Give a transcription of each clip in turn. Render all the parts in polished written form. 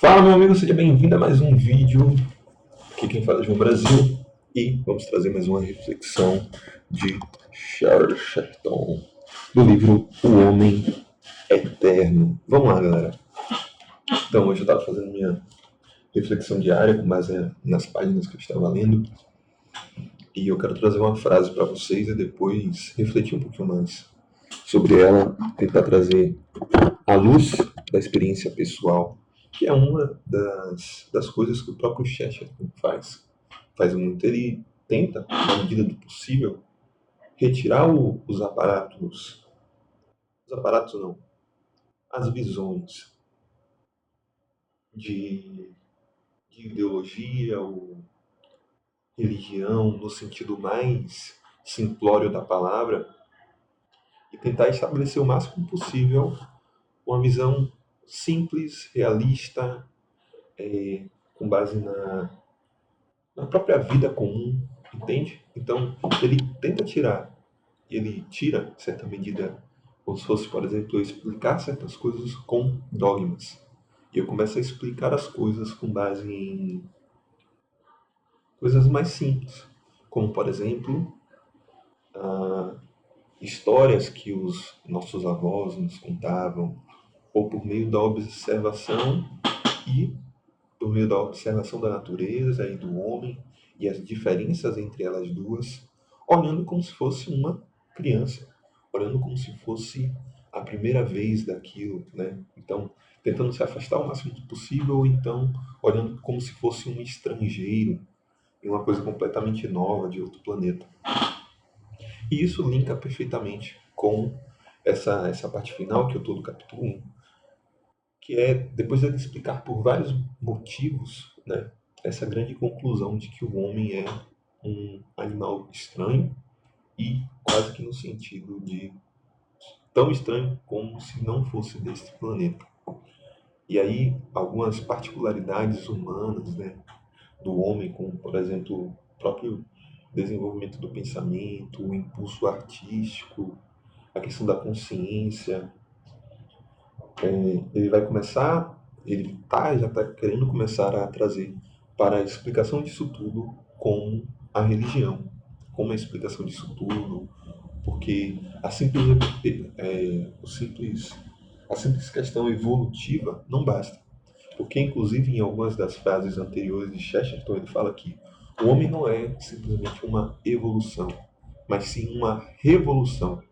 Fala, meu amigo, seja bem-vindo a mais um vídeo. Aqui quem fala é João Brasil e vamos trazer mais uma reflexão de Chesterton do livro O Homem Eterno. Vamos lá, galera. Então, hoje eu estava fazendo minha reflexão diária com base nas páginas que eu estava lendo e eu quero trazer uma frase para vocês e depois refletir um pouquinho mais sobre ela, tentar trazer à luz da experiência pessoal, que é uma das coisas que o próprio Chesterton faz muito. Ele tenta, na medida do possível, retirar os aparatos não, as visões de, de ideologia ou religião no sentido mais simplório da palavra e tentar estabelecer o máximo possível uma visão simples, realista, com base na própria vida comum, entende? Então, ele tenta tirar, ele tira, em certa medida, como se fosse, por exemplo, eu explicar certas coisas com dogmas. E eu começo a explicar as coisas com base em coisas mais simples, como, por exemplo, histórias que os nossos avós nos contavam, ou por meio da observação e por meio da observação da natureza e do homem e as diferenças entre elas duas, olhando como se fosse uma criança, olhando como se fosse a primeira vez daquilo, né? Então, tentando se afastar o máximo possível, ou então olhando como se fosse um estrangeiro em uma coisa completamente nova de outro planeta. E isso linka perfeitamente com essa parte final que eu estou do capítulo 1, que é depois dele explicar por vários motivos, né, essa grande conclusão de que o homem é um animal estranho e quase que no sentido de tão estranho como se não fosse deste planeta. E aí algumas particularidades humanas, né, do homem, como por exemplo o próprio desenvolvimento do pensamento, o impulso artístico, a questão da consciência, ele vai começar, já está querendo começar a trazer para a explicação disso tudo como a religião, como a explicação disso tudo, porque a simples questão evolutiva não basta, porque inclusive em algumas das frases anteriores de Chesterton ele fala que o homem não é simplesmente uma evolução, mas sim uma revolução.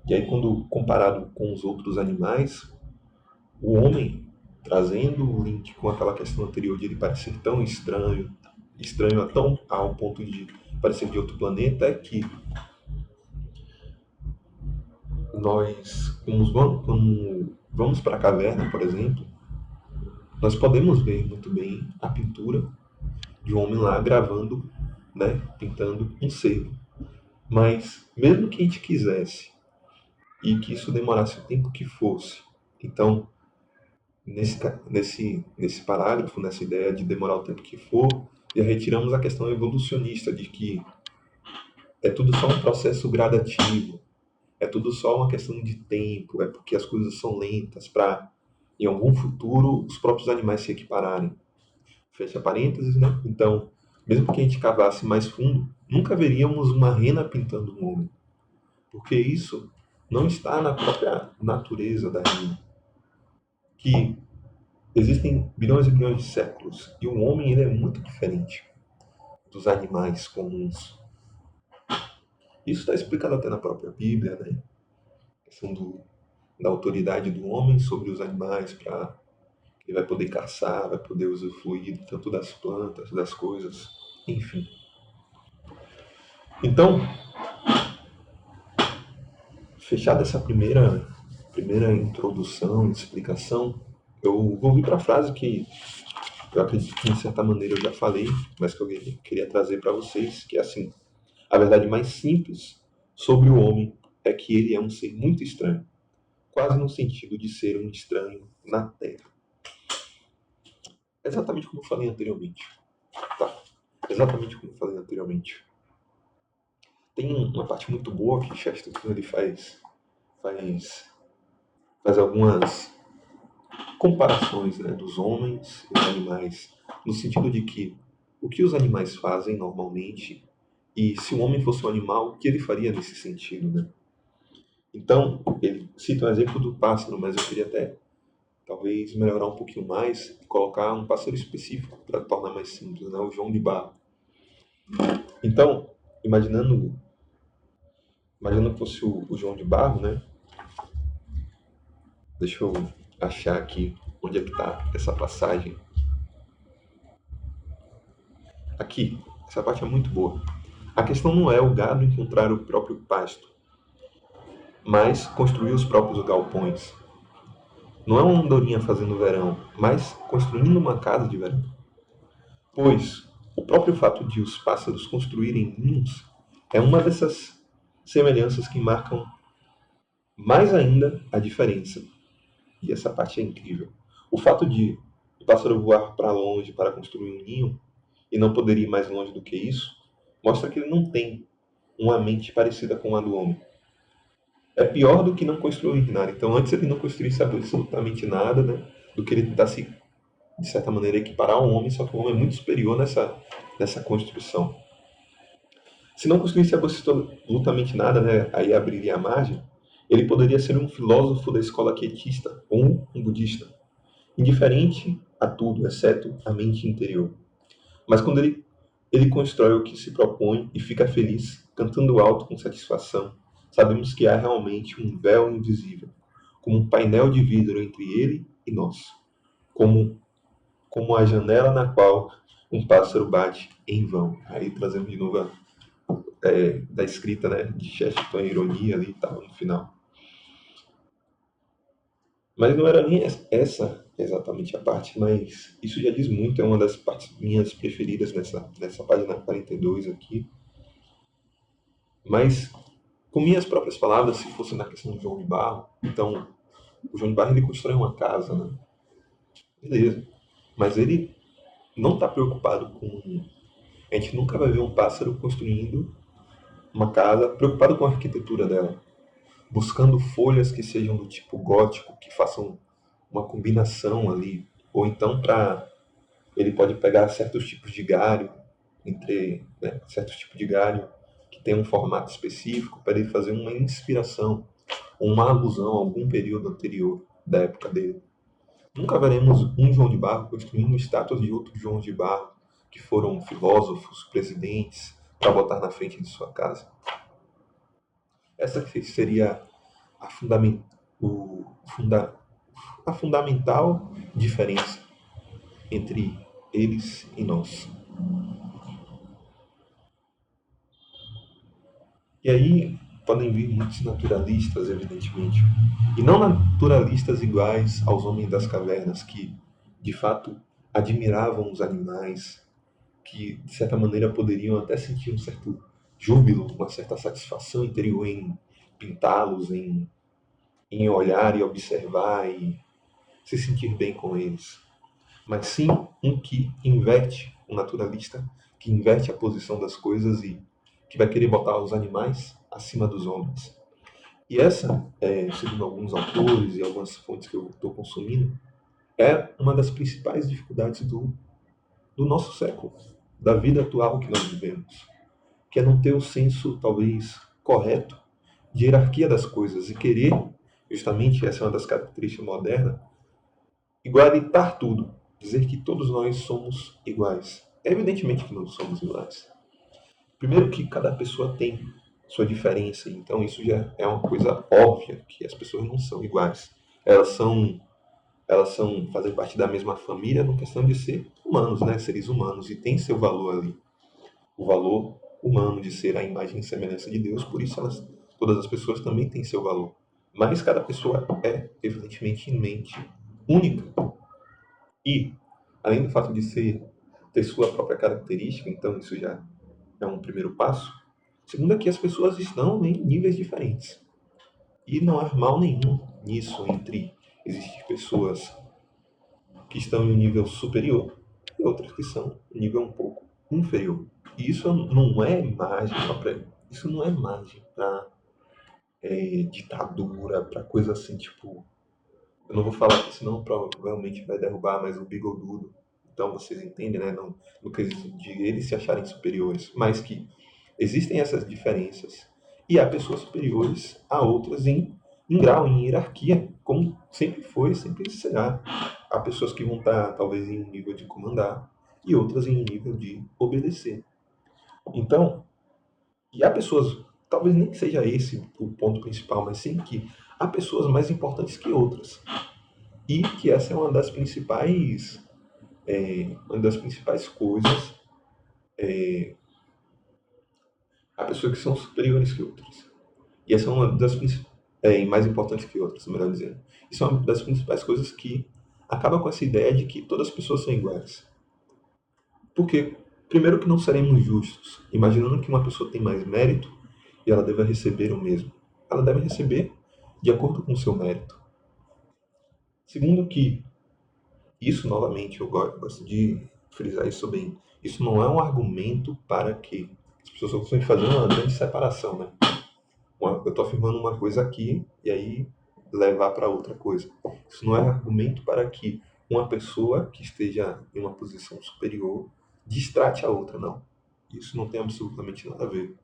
E aí quando comparado com os outros animais, o homem, trazendo o link com aquela questão anterior de ele parecer tão estranho, estranho ao ponto de parecer de outro planeta, é que nós, quando vamos para a caverna, por exemplo, nós podemos ver muito bem a pintura de um homem lá gravando, né, pintando um cervo. Mas, mesmo que a gente quisesse, e que isso demorasse o tempo que fosse, então nesse parágrafo, nessa ideia de demorar o tempo que for, já retiramos a questão evolucionista de que é tudo só um processo gradativo, é tudo só uma questão de tempo, é porque as coisas são lentas para, em algum futuro, os próprios animais se equipararem. Fecha parênteses, né? Então, mesmo que a gente cavasse mais fundo, nunca veríamos uma rena pintando um homem, porque isso não está na própria natureza da rena, que existem bilhões e bilhões de séculos e o homem ele é muito diferente dos animais comuns. Isso está explicado até na própria Bíblia, né? A questão da autoridade do homem sobre os animais para ele vai poder caçar, vai poder usufruir tanto das plantas, das coisas, enfim. Então, fechada essa primeira introdução, explicação, eu vou vir para a frase que eu acredito que, de certa maneira, eu já falei, mas que eu queria trazer para vocês, que é assim: a verdade mais simples sobre o homem é que ele é um ser muito estranho, quase no sentido de ser um estranho na Terra. Exatamente como eu falei anteriormente. Tá? Exatamente como eu falei anteriormente. Tem uma parte muito boa que Chesterton ele faz algumas comparações, né, dos homens e dos animais, no sentido de que o que os animais fazem normalmente e se o homem fosse um animal, o que ele faria nesse sentido, né? Então, ele cita o exemplo do pássaro, mas eu queria até talvez melhorar um pouquinho mais e colocar um pássaro específico para tornar mais simples, né? O João de Barro. Então, imaginando, imaginando que fosse o João de Barro, né? Deixa eu achar aqui onde é que está essa passagem. Aqui, essa parte é muito boa. A questão não é o gado encontrar o próprio pasto, mas construir os próprios galpões. Não é uma andorinha fazendo verão, mas construindo uma casa de verão. Pois o próprio fato de os pássaros construírem ninhos é uma dessas semelhanças que marcam mais ainda a diferença. E essa parte é incrível. O fato de o pássaro voar para longe para construir um ninho e não poder ir mais longe do que isso, mostra que ele não tem uma mente parecida com a do homem. É pior do que não construir nada. Então, antes ele não construísse absolutamente nada, né, do que ele tentasse, de certa maneira, equiparar ao homem, só que o homem é muito superior nessa construção. Se não construísse absolutamente nada, né, aí abriria a margem, ele poderia ser um filósofo da escola quietista ou um budista, indiferente a tudo, exceto a mente interior. Mas quando ele constrói o que se propõe e fica feliz, cantando alto com satisfação, sabemos que há realmente um véu invisível, como um painel de vidro entre ele e nós, como, como a janela na qual um pássaro bate em vão. Aí trazemos de novo da escrita, né, de Chesterton, a ironia ali e tal, no final. Mas não era nem essa exatamente a parte, mas isso já diz muito, é uma das partes minhas preferidas nessa página 42 aqui. Mas, com minhas próprias palavras, se fosse na questão do João de Barro, então, o João de Barro ele constrói uma casa, né? Beleza. Mas ele não está preocupado com. A gente nunca vai ver um pássaro construindo uma casa preocupado com a arquitetura dela, buscando folhas que sejam do tipo gótico, que façam uma combinação ali, ou então para ele pode pegar certos tipos de galho, certos tipos de galho que tem um formato específico para ele fazer uma inspiração, uma alusão a algum período anterior da época dele. Nunca veremos um João de Barro construindo estátuas de outros João de Barro que foram filósofos, presidentes, para botar na frente de sua casa. Essa seria a, fundament, o, funda, a fundamental diferença entre eles e nós. E aí podem vir muitos naturalistas, evidentemente, e não naturalistas iguais aos homens das cavernas, que de fato admiravam os animais, que de certa maneira poderiam até sentir um certo júbilo, uma certa satisfação interior em pintá-los, em olhar e observar e se sentir bem com eles. Mas sim um que inverte, um naturalista que inverte a posição das coisas e que vai querer botar os animais acima dos homens. E essa, segundo alguns autores e algumas fontes que eu estou consumindo, é uma das principais dificuldades do nosso século, da vida atual que nós vivemos, que é não ter o senso, talvez, correto de hierarquia das coisas e querer, justamente, essa é uma das características modernas, igualitar tudo, dizer que todos nós somos iguais. É evidentemente que não somos iguais. Primeiro que cada pessoa tem sua diferença, então isso já é uma coisa óbvia, que as pessoas não são iguais. Elas são, fazem parte da mesma família na questão de ser humanos, né? Seres humanos, e tem seu valor ali. O valor humano de ser a imagem e semelhança de Deus, por isso todas as pessoas também têm seu valor. Mas cada pessoa é, evidentemente, única. E, além do fato de ter sua própria característica, então isso já é um primeiro passo. Segundo, é que as pessoas estão em níveis diferentes. E não há mal nenhum nisso entre existir pessoas que estão em um nível superior e outras que são em um nível um pouco inferior. E isso não é margem para isso não é margem para ditadura, para coisa assim, tipo, Eu não vou falar aqui, senão provavelmente vai derrubar mais o bigodudo. Então vocês entendem, né? Não, no quesito de eles se acharem superiores, mas que existem essas diferenças e há pessoas superiores a outras em grau, em hierarquia, como sempre foi, sempre será. Há pessoas que vão estar talvez em um nível de comandar e outras em um nível de obedecer. Então, e há pessoas, talvez nem seja esse o ponto principal, mas sim que há pessoas mais importantes que outras. E que essa é uma das principais coisas, há pessoas que são superiores que outras. E essa é uma das mais importantes que outras, melhor dizendo. Isso é uma das principais coisas que acaba com essa ideia de que todas as pessoas são iguais. Porque, primeiro, que não seremos justos, imaginando que uma pessoa tem mais mérito e ela deve receber o mesmo. Ela deve receber de acordo com o seu mérito. Segundo, que isso, novamente, eu gosto de frisar isso bem. Isso não é um argumento para que as pessoas gostam de fazer uma grande separação, né? Eu estou afirmando uma coisa aqui e aí levar para outra coisa. Isso não é argumento para que uma pessoa que esteja em uma posição superior distrate a outra, não. Isso não tem absolutamente nada a ver.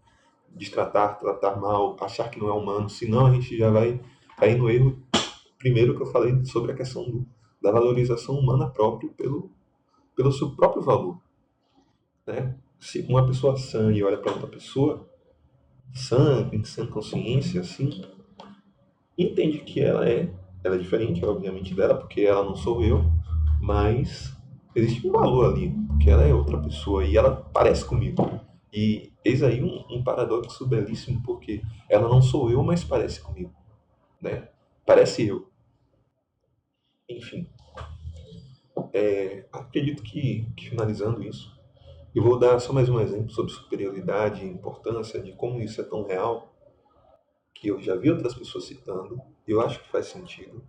Distratar, tratar mal, achar que não é humano, senão a gente já vai cair no erro primeiro que eu falei sobre a questão da valorização humana própria pelo seu próprio valor. Né? Se uma pessoa sã e olha para outra pessoa, sã, em sã consciência, assim, entende que ela é diferente, obviamente, dela, porque ela não sou eu, mas existe um valor ali, porque ela é outra pessoa e ela parece comigo. E eis aí um paradoxo belíssimo, porque ela não sou eu, mas parece comigo, né? Parece eu. Enfim, acredito que finalizando isso, eu vou dar só mais um exemplo sobre superioridade e importância, de como isso é tão real, que eu já vi outras pessoas citando, e eu acho que faz sentido,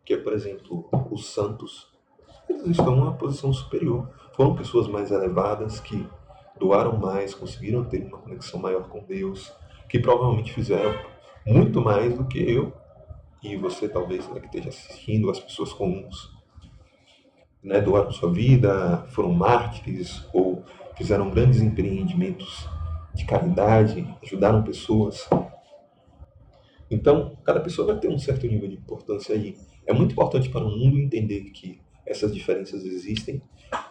que é, por exemplo, os santos. Eles estão em uma posição superior. Foram pessoas mais elevadas que doaram mais, conseguiram ter uma conexão maior com Deus, que provavelmente fizeram muito mais do que eu e você, talvez, né, que esteja assistindo, as pessoas comuns. Né, doaram sua vida, foram mártires ou fizeram grandes empreendimentos de caridade, ajudaram pessoas. Então, cada pessoa vai ter um certo nível de importância aí. É muito importante para o mundo entender que essas diferenças existem,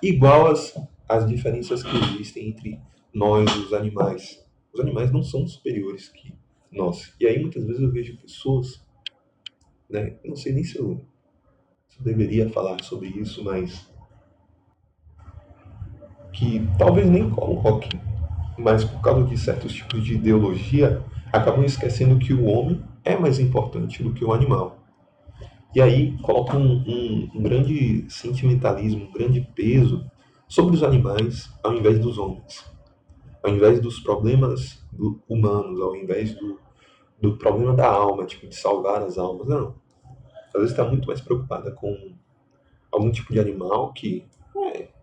igual as diferenças que existem entre nós e os animais. Os animais não são superiores que nós. E aí muitas vezes eu vejo pessoas, né, eu não sei nem se eu deveria falar sobre isso, mas que talvez nem coloquem, mas por causa de certos tipos de ideologia, acabam esquecendo que o homem é mais importante do que o animal. E aí coloca um grande sentimentalismo, um grande peso sobre os animais ao invés dos homens. Ao invés dos problemas humanos, ao invés do problema da alma, tipo, de salvar as almas. Não. Às vezes está muito mais preocupada com algum tipo de animal que,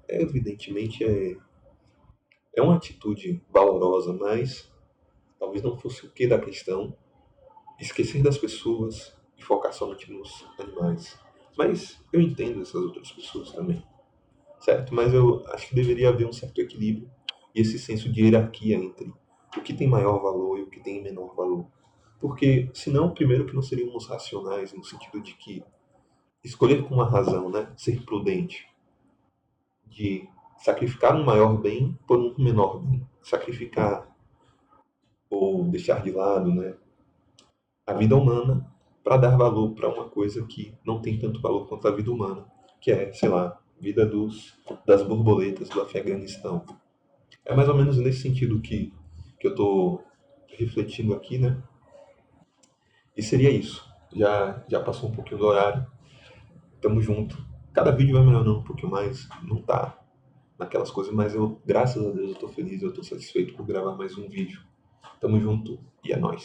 evidentemente, é uma atitude valorosa, mas talvez não fosse o que da questão. Esquecer das pessoas e focar somente nos animais. Mas eu entendo essas outras pessoas também, certo? Mas eu acho que deveria haver um certo equilíbrio e esse senso de hierarquia entre o que tem maior valor e o que tem menor valor. Porque, senão, primeiro que não seríamos racionais no sentido de que escolher com uma razão, né? Ser prudente, de sacrificar um maior bem por um menor bem. Sacrificar ou deixar de lado, né, a vida humana para dar valor para uma coisa que não tem tanto valor quanto a vida humana, que é, sei lá, vida das borboletas do Afeganistão. É mais ou menos nesse sentido que eu estou refletindo aqui, né? E seria isso. Já passou um pouquinho do horário. Tamo junto. Cada vídeo vai melhorando um pouquinho mais. Não tá naquelas coisas, mas eu, graças a Deus, eu tô feliz, eu tô satisfeito por gravar mais um vídeo. Tamo junto e é nóis.